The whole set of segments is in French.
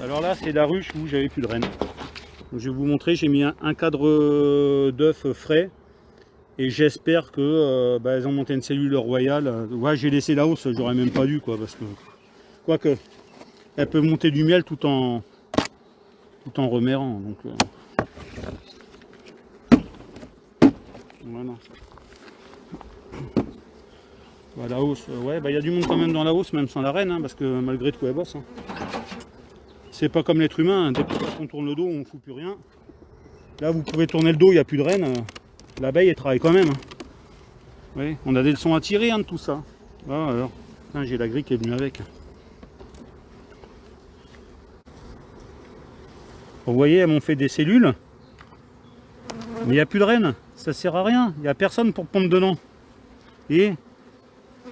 Alors là, c'est la ruche où j'avais plus de rennes. Donc, je vais vous montrer, j'ai mis un cadre d'œuf frais. Et j'espère que elles ont monté une cellule royale. Ouais, j'ai laissé la hausse, j'aurais même pas dû quoi, parce que quoique elles peuvent monter du miel tout en remérant. Donc voilà. Bah, la hausse, ouais, il y a du monde quand même dans la hausse, même sans la reine, hein, parce que malgré tout elle bosse. Hein. C'est pas comme l'être humain, hein, dès qu'on tourne le dos, on fout plus rien. Là vous pouvez tourner le dos, il n'y a plus de reine. L'abeille elle travaille quand même. Hein. Oui, on a des leçons à tirer hein, de tout ça. Ah, alors, j'ai la grille qui est venue avec. Vous voyez, elles m'ont fait des cellules. Mais il n'y a plus de reine. Ça sert à rien. Il n'y a personne pour pondre dedans. Et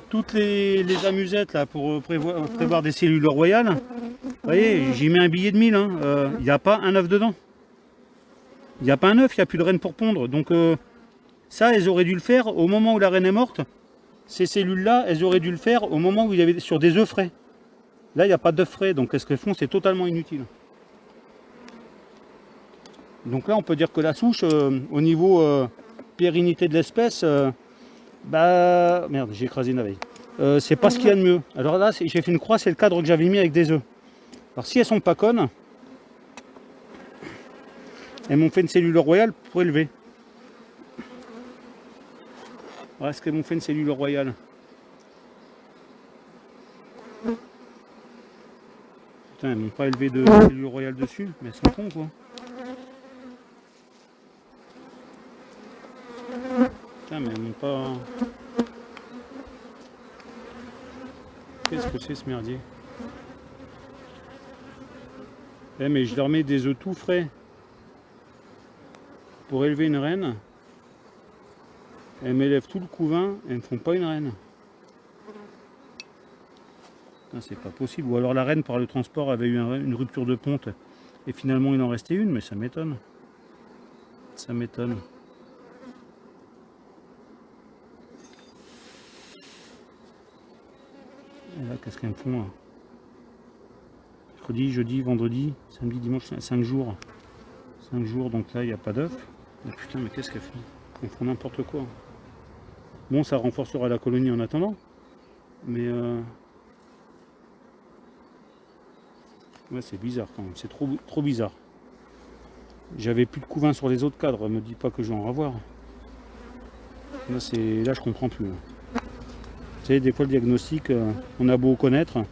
toutes les amusettes là pour prévoir des cellules royales. Vous voyez, j'y mets un billet de 1000. Hein. Il n'y a pas un œuf dedans. Il n'y a pas un œuf, il n'y a plus de reine pour pondre. Donc ça, elles auraient dû le faire au moment où la reine est morte. Ces cellules-là, elles auraient dû le faire au moment où il y avait sur des œufs frais. Là, il n'y a pas d'œufs frais, donc qu'est-ce qu'elles font? C'est totalement inutile. Donc là, on peut dire que la souche, au niveau pérennité de l'espèce, merde, j'ai écrasé une abeille. C'est pas ce qu'il y a de mieux. Alors là, j'ai fait une croix, c'est le cadre que j'avais mis avec des œufs. Alors si elles sont pas connes, elles m'ont fait une cellule royale pour élever. Est-ce qu'elles m'ont fait une cellule royale? Putain, elles m'ont pas élevé de cellule royale dessus, mais elles sont cons quoi. Putain, mais elles m'ont pas... Qu'est-ce que c'est ce merdier? Eh mais je leur mets des œufs tout frais pour élever une reine. Elles m'élèvent tout le couvain et elles ne font pas une reine. C'est pas possible. Ou alors la reine par le transport avait eu une rupture de ponte et finalement il en restait une, mais ça m'étonne. Ça m'étonne. Et là, qu'est-ce qu'elles me font là? Mercredi, jeudi, vendredi, samedi, dimanche, 5 jours. 5 jours, donc là il n'y a pas d'œuf. Oh, putain, mais qu'est-ce qu'elles font? Elles font n'importe quoi. Bon, ça renforcera la colonie en attendant. Mais ouais, c'est bizarre quand même, c'est trop bizarre. J'avais plus de couvain sur les autres cadres, me dis pas que je vais en avoir. Là, je comprends plus. Vous savez, des fois le diagnostic, on a beau connaître,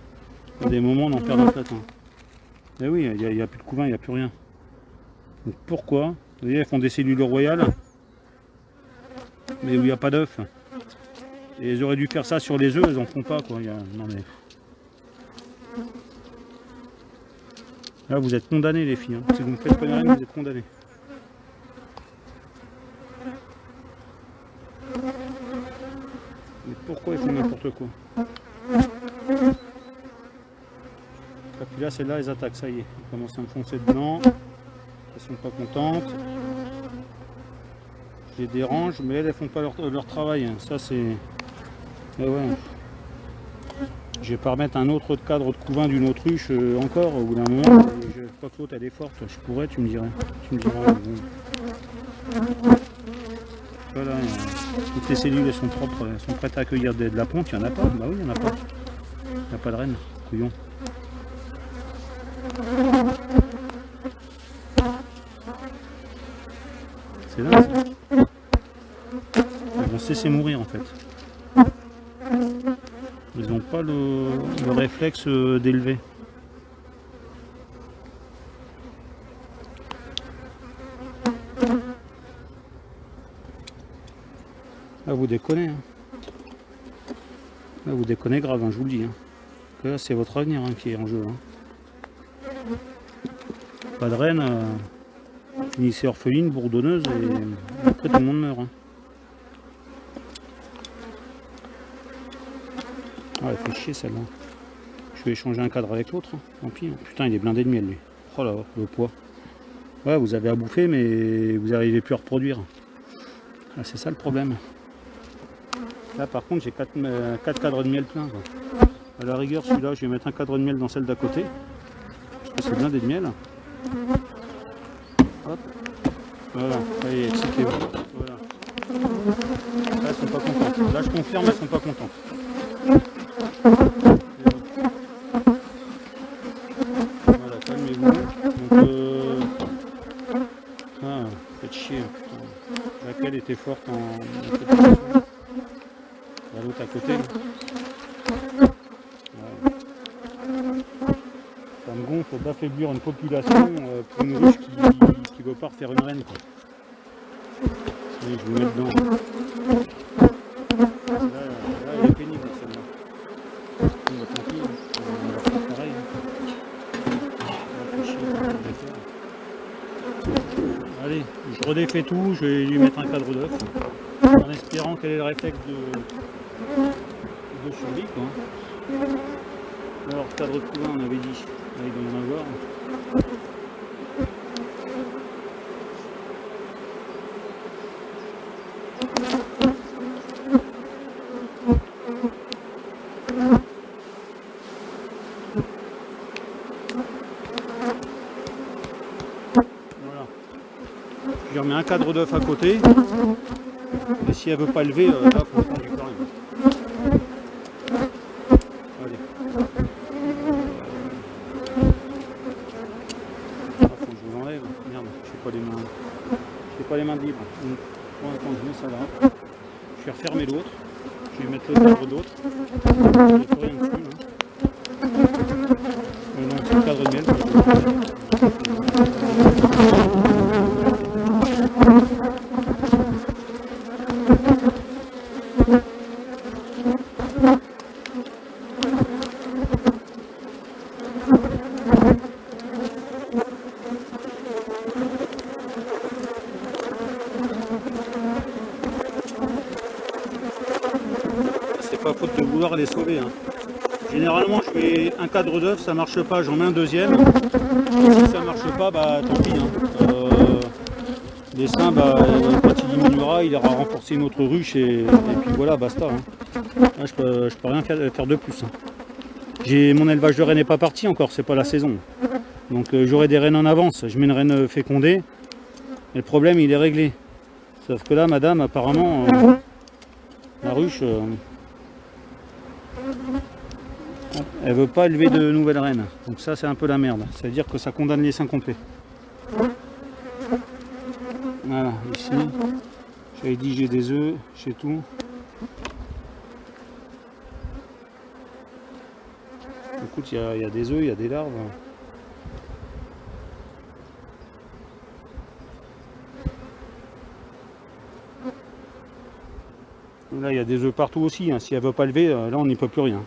à des moments on en perd la tête. Hein. Et oui, il n'y a plus de couvain, il n'y a plus rien. Donc pourquoi? Vous voyez, elles font des cellules royales, mais où il n'y a pas d'œufs. Et elles auraient dû faire ça sur les œufs, elles en font pas quoi. Non mais... Là vous êtes condamnés les filles, hein. Si vous ne faites pas une reine, vous êtes condamnés. Mais pourquoi ils font n'importe quoi? Et puis là celles-là elles attaquent, ça y est, elles commencent à me foncer dedans, elles sont pas contentes. Je les dérange, mais elles font pas leur travail, hein. Ça c'est... Et ouais. Je vais pas remettre un autre cadre de couvain d'une autruche encore au bout d'un moment. Je crois que l'autre elle est forte, je pourrais, tu me dirais. Tu me diras. Bon. Voilà, toutes les cellules elles sont propres, elles sont prêtes à accueillir de la ponte, il n'y en a pas. Bah oui, il n'y en a pas. Il n'y a pas de reine, couillon. C'est là. Ils vont se laisser mourir en fait. Ils n'ont pas le réflexe d'élever. Là vous déconnez. Hein. Là vous déconnez grave, hein, je vous le dis. Hein. Là c'est votre avenir hein, qui est en jeu. Hein. Pas de reine, finissez orpheline, bourdonneuse et après tout le monde meurt. Hein. Ah, elle fait chier celle-là. Je vais échanger un cadre avec l'autre. Hein. Tant pis. Hein. Putain, il est blindé de miel lui. Oh là, le poids. Ouais, vous avez à bouffer, mais vous n'arrivez plus à reproduire. Ah, c'est ça le problème. Là, par contre, j'ai 4 cadres de miel pleins. Quoi. À la rigueur, celui-là, je vais mettre un cadre de miel dans celle d'à côté. que c'est blindé de miel. Hop. Voilà, allez, excitez-vous. Voilà. Là, elles sont pas contentes. Là, je confirme, elles sont pas contentes. Voilà, calmez-vous. Donc, ah, faites chier. Putain. Laquelle était forte en... L'autre à côté. Ouais. Ça me gonfle d'affaiblir une population pour une ruche qui veut pas refaire une reine. Quoi. Allez, je vous mets dedans. Là, elle est pénible celle-là. Bon, tant pis, on va faire pareil. Allez, je redéfais tout, je vais lui mettre un cadre d'œuf en espérant qu'elle ait le réflexe de survie. Quoi. Alors, cadre de couvain, on avait dit, là, il doit y en avoir. Voilà. Je lui remets un cadre d'œuf à côté. Et si elle veut pas lever, là, faut faire du carré. Allez. Ah, faut que je vous enlève. Merde, j'ai pas les mains libres. Pour l'instant, je mets ça là. Je vais refermer l'autre. Je vais mettre le cadre d'autre. Il n'y a plus rien dessus. Non, c'est le cadre de miel. C'est pas faute de vouloir les sauver. Hein. Généralement, je mets un cadre d'œuf, ça marche pas, j'en mets un deuxième. Et si ça marche pas, bah tant pis. Hein. Les seins, bah, quand il diminuera, il ira renforcer une autre ruche et puis voilà, basta. Hein. Là, je peux rien faire de plus. Hein. Mon élevage de rennes n'est pas parti encore, c'est pas la saison. Donc j'aurai des rennes en avance. Je mets une reine fécondée et le problème il est réglé. Sauf que là, madame, apparemment, la ruche, elle veut pas élever de nouvelles reines. Donc ça, c'est un peu la merde. Ça veut dire que ça condamne les seins complets. Voilà, ici, j'avais dit j'ai des œufs, j'ai tout. Écoute, il y a des œufs, il y a des larves. Là, il y a des œufs partout aussi. Hein. Si elle veut pas lever, là, on n'y peut plus rien.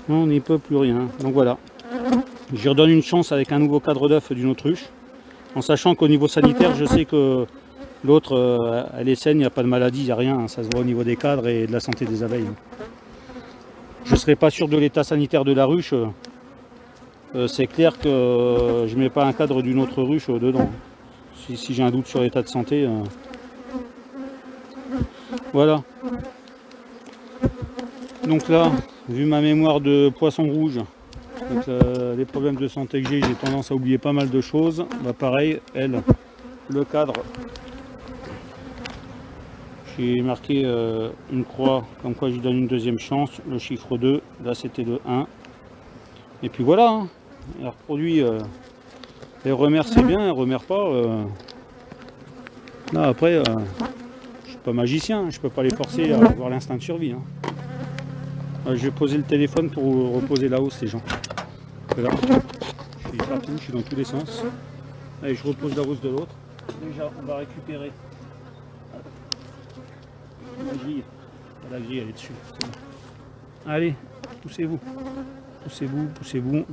On n'y peut plus rien. Donc voilà. Je lui redonne une chance avec un nouveau cadre d'œuf d'une autruche. En sachant qu'au niveau sanitaire, je sais que l'autre, elle est saine, il n'y a pas de maladie, il n'y a rien. Hein. Ça se voit au niveau des cadres et de la santé des abeilles. Je ne serais pas sûr de l'état sanitaire de la ruche. C'est clair que je ne mets pas un cadre d'une autre ruche dedans. Si j'ai un doute sur l'état de santé. Voilà. Donc là, vu ma mémoire de poisson rouge, donc, les problèmes de santé que j'ai tendance à oublier pas mal de choses. Bah, pareil, elle, le cadre, j'ai marqué une croix, comme quoi je lui donne une deuxième chance, le chiffre 2, là c'était le 1. Et puis voilà, hein. Elle reproduit, elle remercie c'est bien, elle remercie pas. Là après, je suis pas magicien, je peux pas les forcer à avoir l'instinct de survie. Hein. Je vais poser le téléphone pour reposer la hausse les gens. Là, je suis partout, je suis dans tous les sens. Allez, je repose la hausse de l'autre. Déjà, on va récupérer la grille. La grille, elle est dessus. Est bon. Allez, poussez-vous. Poussez-vous, poussez-vous.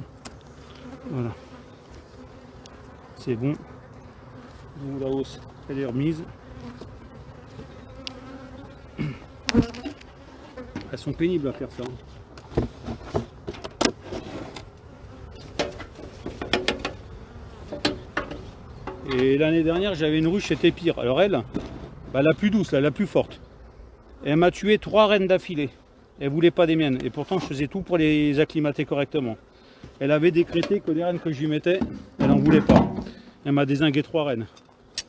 Voilà. C'est bon. Donc, la hausse, elle est remise. Elles sont pénibles à faire ça. Et l'année dernière, j'avais une ruche, c'était pire. Alors elle, bah, la plus douce, la plus forte. Elle m'a tué 3 rennes d'affilée. Elle voulait pas des miennes. Et pourtant, je faisais tout pour les acclimater correctement. elle avait décrété que les rennes que je lui mettais, elle n'en voulait pas. Elle m'a dézingué 3 rennes.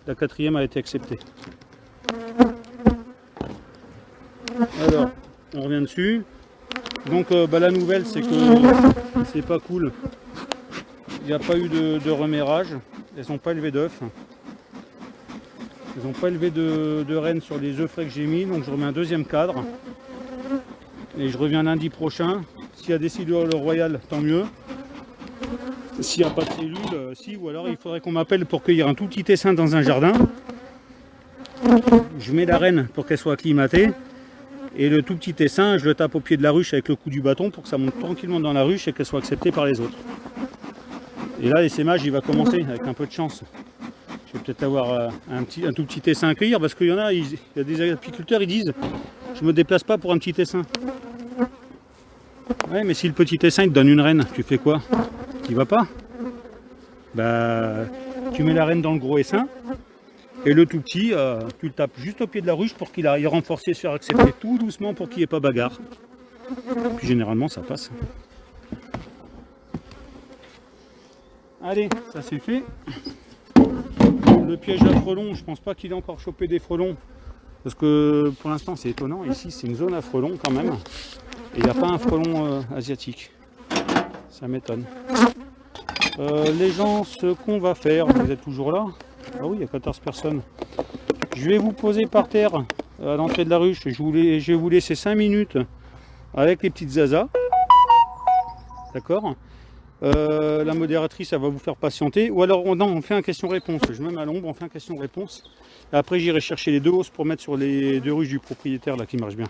La 4e a été acceptée. Alors, on revient dessus. Donc la nouvelle, c'est que c'est pas cool. Il n'y a pas eu de remérage. Elles n'ont pas élevé d'œufs. Elles n'ont pas élevé de rennes sur les œufs frais que j'ai mis. Donc je remets un deuxième cadre. Et je reviens lundi prochain. S'il y a des cellules royales, tant mieux. S'il n'y a pas de cellules, si, ou alors il faudrait qu'on m'appelle pour cueillir un tout petit essaim dans un jardin. Je mets la reine pour qu'elle soit acclimatée. Et le tout petit essaim, je le tape au pied de la ruche avec le coup du bâton pour que ça monte tranquillement dans la ruche et qu'elle soit acceptée par les autres. Et là, l'essaimage, il va commencer avec un peu de chance. Je vais peut-être avoir un tout petit essaim à cueillir parce qu'il y en a, il y a des apiculteurs, ils disent je me déplace pas pour un petit essaim. Ouais, mais si le petit essaim il te donne une reine, tu fais quoi? Tu vas pas? Bah, tu mets la reine dans le gros essaim et le tout petit, tu le tapes juste au pied de la ruche pour qu'il aille renforcer, se faire accepter tout doucement pour qu'il n'y ait pas bagarre. Puis généralement, ça passe. Allez, ça c'est fait. Le piège à frelons, je pense pas qu'il ait encore chopé des frelons. Parce que pour l'instant c'est étonnant, ici c'est une zone à frelons quand même. Et il n'y a pas un frelon asiatique. Ça m'étonne. Les gens, ce qu'on va faire, vous êtes toujours là? Ah oui, il y a 14 personnes. Je vais vous poser par terre à l'entrée de la ruche. Je vais vous laisser 5 minutes avec les petites zazas. D'accord? La modératrice, elle va vous faire patienter. Ou alors, on fait un question-réponse. Je me mets à l'ombre, on fait un question-réponse. Après, j'irai chercher les 2 hausses pour mettre sur les 2 ruches du propriétaire là qui marchent bien.